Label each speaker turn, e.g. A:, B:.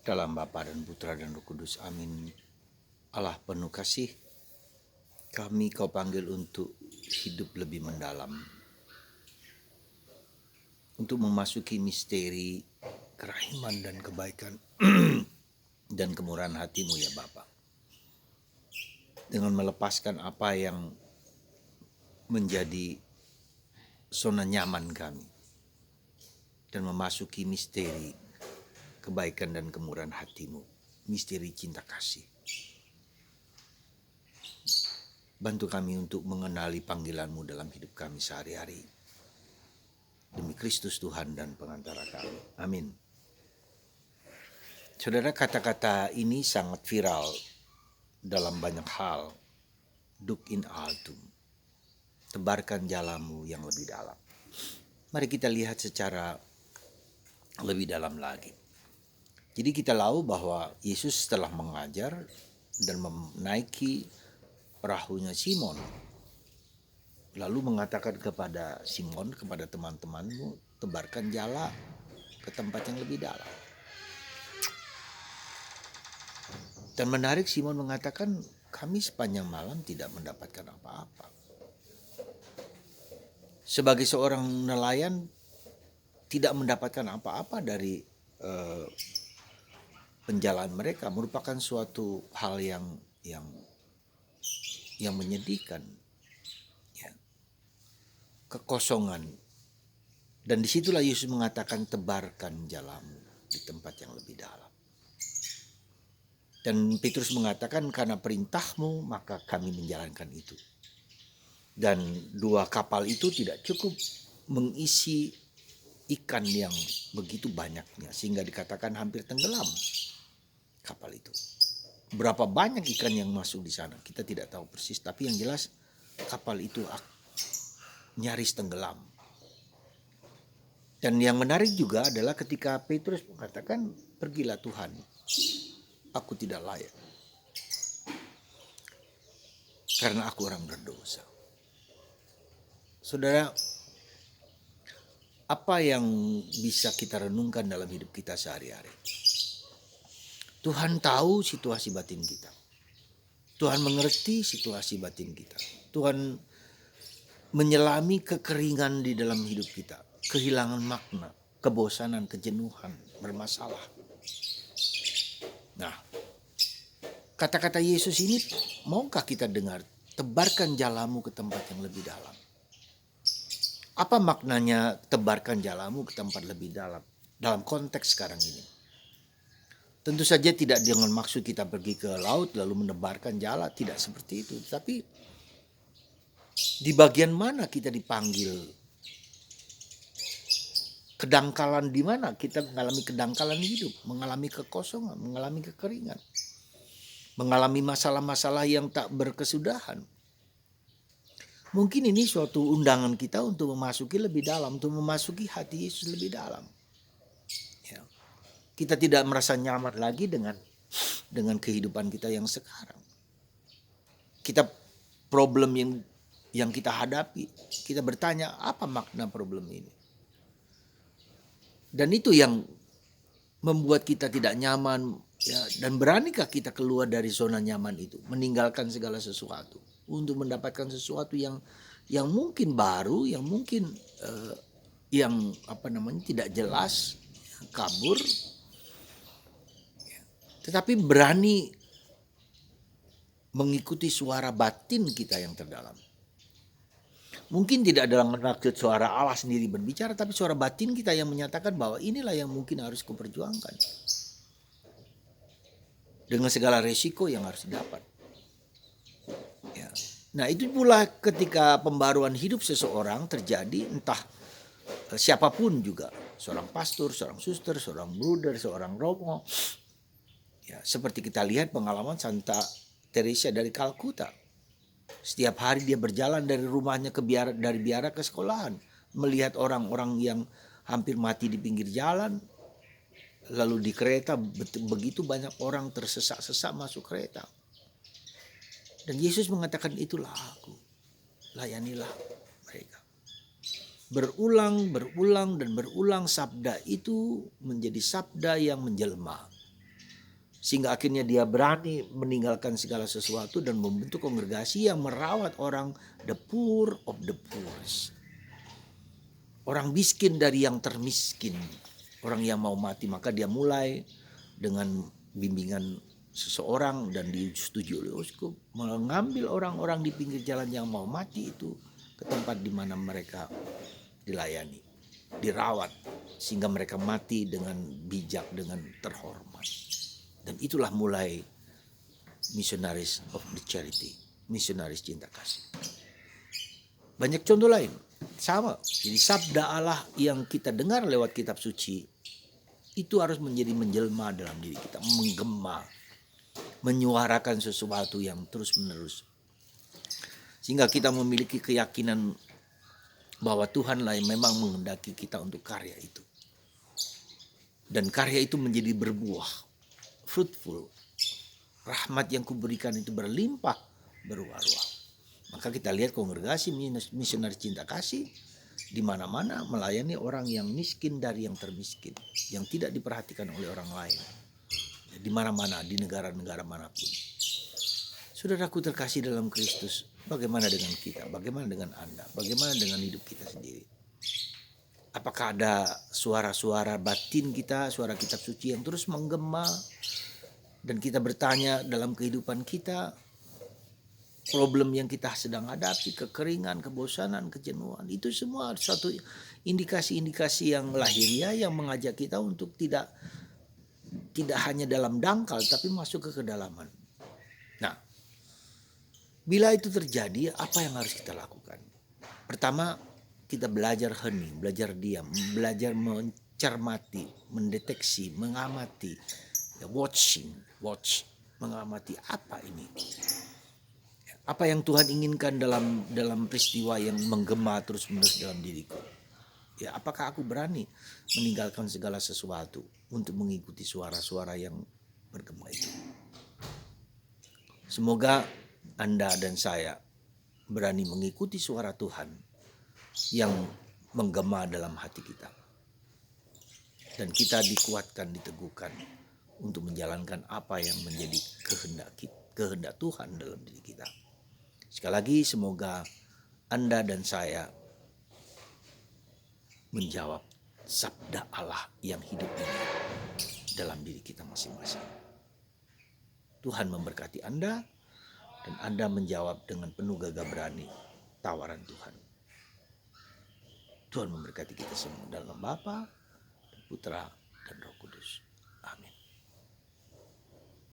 A: Dalam Bapa dan Putra dan Roh Kudus, amin. Allah penuh kasih, kami Kau panggil untuk hidup lebih mendalam, untuk memasuki misteri kerahiman dan kebaikan dan kemurahan hati-Mu ya Bapa. Dengan melepaskan apa yang menjadi zona nyaman kami dan memasuki misteri kebaikan dan kemurahan hati-Mu, misteri cinta kasih. Bantu kami untuk mengenali panggilan-Mu dalam hidup kami sehari-hari. Demi Kristus Tuhan dan pengantara kami. Amin. Saudara, kata-kata ini sangat viral dalam banyak hal. Duk in altum. Tebarkan jalanmu yang lebih dalam. Mari kita lihat secara lebih dalam lagi. Jadi kita tahu bahwa Yesus telah mengajar dan menaiki perahunya Simon, lalu mengatakan kepada Simon, kepada teman-temanmu, tebarkan jala ke tempat yang lebih dalam. Dan menarik, Simon mengatakan, kami sepanjang malam tidak mendapatkan apa-apa. Sebagai seorang nelayan, tidak mendapatkan apa-apa dari penjalan mereka merupakan suatu hal yang menyedihkan, ya. Kekosongan. Dan disitulah Yesus mengatakan, tebarkan jalamu di tempat yang lebih dalam. Dan Petrus mengatakan, karena perintahmu maka kami menjalankan itu. Dan 2 kapal itu tidak cukup mengisi ikan yang begitu banyaknya, sehingga dikatakan hampir tenggelam kapal itu. Berapa banyak ikan yang masuk di sana kita tidak tahu persis, tapi yang jelas kapal itu nyaris tenggelam. Dan yang menarik juga adalah ketika Petrus mengatakan, pergilah Tuhan, aku tidak layak karena aku orang berdosa. Saudara, apa yang bisa kita renungkan dalam hidup kita sehari-hari? Tuhan tahu situasi batin kita. Tuhan mengerti situasi batin kita. Tuhan menyelami kekeringan di dalam hidup kita. Kehilangan makna, kebosanan, kejenuhan, bermasalah. Nah, kata-kata Yesus ini maukah kita dengar? Tebarkan jalamu ke tempat yang lebih dalam. Apa maknanya tebarkan jalamu ke tempat lebih dalam? Dalam konteks sekarang ini. Tentu saja tidak dengan maksud kita pergi ke laut lalu menebarkan jala, tidak seperti itu. Tapi di bagian mana kita dipanggil? Kedangkalan di mana kita mengalami kedangkalan hidup, mengalami kekosongan, mengalami kekeringan, mengalami masalah-masalah yang tak berkesudahan. Mungkin ini suatu undangan kita untuk memasuki lebih dalam, untuk memasuki hati Yesus lebih dalam. Ya. Kita tidak merasa nyaman lagi dengan kehidupan kita yang sekarang. Kita problem yang kita hadapi, kita bertanya apa makna problem ini. Dan itu yang membuat kita tidak nyaman, ya, dan beranikah kita keluar dari zona nyaman itu, meninggalkan segala sesuatu untuk mendapatkan sesuatu yang mungkin baru, yang mungkin tidak jelas, kabur. Tetapi berani mengikuti suara batin kita yang terdalam. Mungkin tidak dalam maksud suara Allah sendiri berbicara, tapi suara batin kita yang menyatakan bahwa inilah yang mungkin harus kuperjuangkan. Dengan segala resiko yang harus didapat. Ya. Nah, itu pula ketika pembaruan hidup seseorang terjadi, entah siapapun juga. Seorang pastor, seorang suster, seorang bruder, seorang romo. Ya, seperti kita lihat pengalaman Santa Teresa dari Kalkuta. Setiap hari dia berjalan dari rumahnya dari biara ke sekolahan, melihat orang-orang yang hampir mati di pinggir jalan, lalu di kereta begitu banyak orang tersesak-sesak masuk kereta. Dan Yesus mengatakan, itulah aku, layanilah mereka. Berulang dan berulang sabda itu menjadi sabda yang menjelma. Sehingga akhirnya dia berani meninggalkan segala sesuatu dan membentuk kongregasi yang merawat orang the poor of the poor. Orang miskin dari yang termiskin. Orang yang mau mati, maka dia mulai dengan bimbingan seseorang dan disetujui oleh uskup mengambil orang-orang di pinggir jalan yang mau mati itu ke tempat di mana mereka dilayani, dirawat sehingga mereka mati dengan bijak, dengan terhormat. Dan itulah mulai Missionaries of the Charity, misionaris cinta kasih. Banyak contoh lain sama. Jadi sabda Allah yang kita dengar lewat kitab suci itu harus menjadi menjelma dalam diri kita, menggema, menyuarakan sesuatu yang terus menerus, sehingga kita memiliki keyakinan bahwa Tuhanlah yang memang menghendaki kita untuk karya itu, dan karya itu menjadi berbuah, fruitful. Rahmat yang kuberikan itu berlimpah, berwarna. Maka kita lihat kongregasi misionaris cinta kasih di mana-mana melayani orang yang miskin dari yang termiskin, yang tidak diperhatikan oleh orang lain. Di mana-mana, di negara-negara manapun. Saudaraku terkasih dalam Kristus, bagaimana dengan kita? Bagaimana dengan Anda? Bagaimana dengan hidup kita sendiri? Apakah ada suara-suara batin kita, suara kitab suci yang terus menggema, dan kita bertanya dalam kehidupan kita, problem yang kita sedang hadapi, kekeringan, kebosanan, kejenuhan, itu semua satu indikasi-indikasi yang lahiriah yang mengajak kita untuk tidak hanya dalam dangkal tapi masuk ke kedalaman. Nah, bila itu terjadi, apa yang harus kita lakukan? Pertama, kita belajar hening, belajar diam, belajar mencermati, mendeteksi, mengamati, watch, mengamati apa ini. Apa yang Tuhan inginkan dalam peristiwa yang menggema terus-menerus dalam diriku. Ya, apakah aku berani meninggalkan segala sesuatu untuk mengikuti suara-suara yang bergema itu? Semoga Anda dan saya berani mengikuti suara Tuhan yang menggema dalam hati kita. Dan kita dikuatkan, diteguhkan untuk menjalankan apa yang menjadi kehendak Tuhan dalam diri kita. Sekali lagi, semoga Anda dan saya menjawab sabda Allah yang hidup ini dalam diri kita masing-masing. Tuhan memberkati Anda, dan Anda menjawab dengan penuh gagah berani tawaran Tuhan. Tuhan memberkati kita semua dalam Bapa, Putra, dan Roh